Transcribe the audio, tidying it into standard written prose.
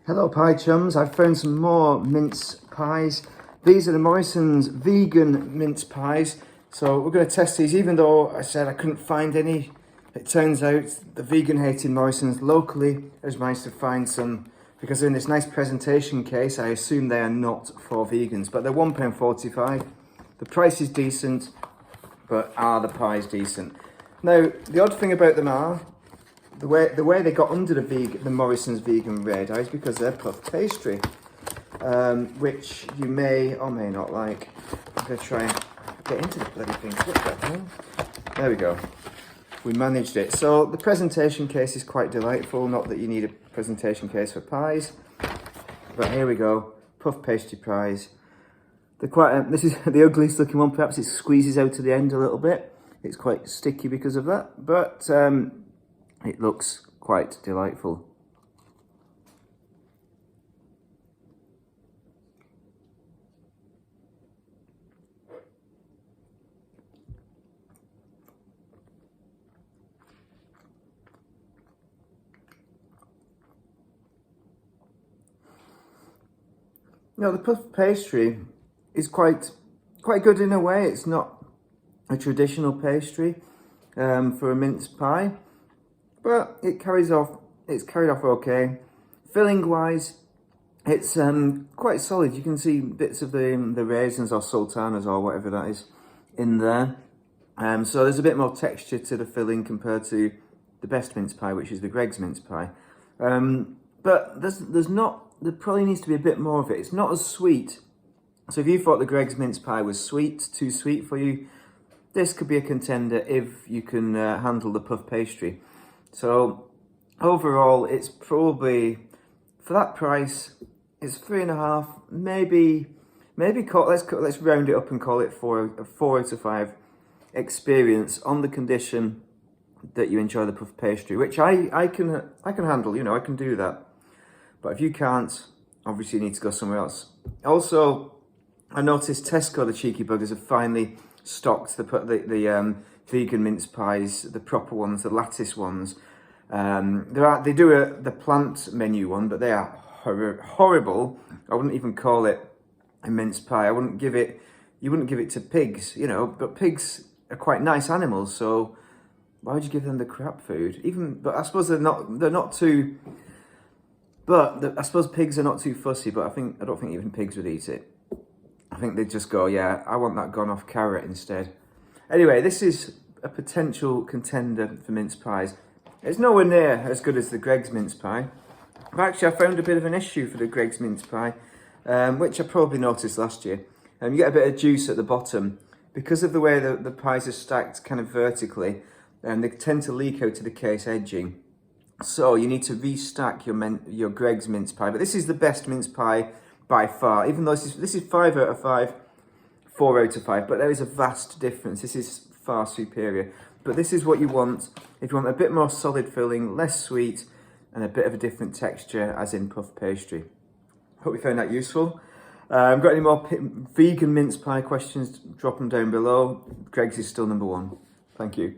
Hello pie chums, I've found some more mince pies. These are the Morrisons vegan mince pies. So we're going to test these, even though I said I couldn't find any. It turns out the vegan hating Morrisons locally has managed to find some, because they're in this nice presentation case. I assume they are not for vegans, but they're £1.45. The price is decent, but are the pies decent? Now, the odd thing about them are, the way they got under the Morrisons vegan radar is because they're puff pastry, which you may or may not like. I'm going to try and get into the bloody thing. What's that thing? There we go. We managed it. So the presentation case is quite delightful. Not that you need a presentation case for pies, but here we go. Puff pastry pies. They're quite. This is the ugliest looking one. Perhaps it squeezes out to the end a little bit. It's quite sticky because of that, but it looks quite delightful. No, the puff pastry is quite good in a way. It's not a traditional pastry for a mince pie, but it carries off. It's carried off okay. Filling wise, it's quite solid. You can see bits of the raisins or sultanas or whatever that is in there. So there's a bit more texture to the filling compared to the best mince pie, which is the Greggs mince pie. But there probably needs to be a bit more of it. It's not as sweet. So if you thought the Greggs mince pie was too sweet for you, this could be a contender if you can handle the puff pastry. So overall, it's probably, for that price, it's 3.5, maybe let's round it up and call it 4 out of 5 experience, on the condition that you enjoy the puff pastry, which I can handle. You know, I can do that. But if you can't, obviously you need to go somewhere else. Also, I noticed Tesco, the cheeky buggers, have finally stocked the vegan mince pies, the proper ones, the lattice ones. They do the plant menu one, but they are horrible. I wouldn't even call it a mince pie. You wouldn't give it to pigs, you know, but pigs are quite nice animals, so why would you give them the crap food? But I suppose they're not too. But I suppose pigs are not too fussy, but I don't think even pigs would eat it. I think they'd just go, yeah, I want that gone off carrot instead. Anyway, this is a potential contender for mince pies. It's nowhere near as good as the Greggs mince pie. But actually, I found a bit of an issue for the Greggs mince pie, which I probably noticed last year. You get a bit of juice at the bottom. Because of the way the pies are stacked kind of vertically, they tend to leak out to the case edging. So you need to restack your Greggs mince pie. But this is the best mince pie by far, even though this is 5 out of 5, 4 out of 5. But there is a vast difference. This is far superior. But this is what you want if you want a bit more solid filling, less sweet, and a bit of a different texture, as in puff pastry. Hope you found that useful. Got any more vegan mince pie questions? Drop them down below. Greggs is still #1. Thank you.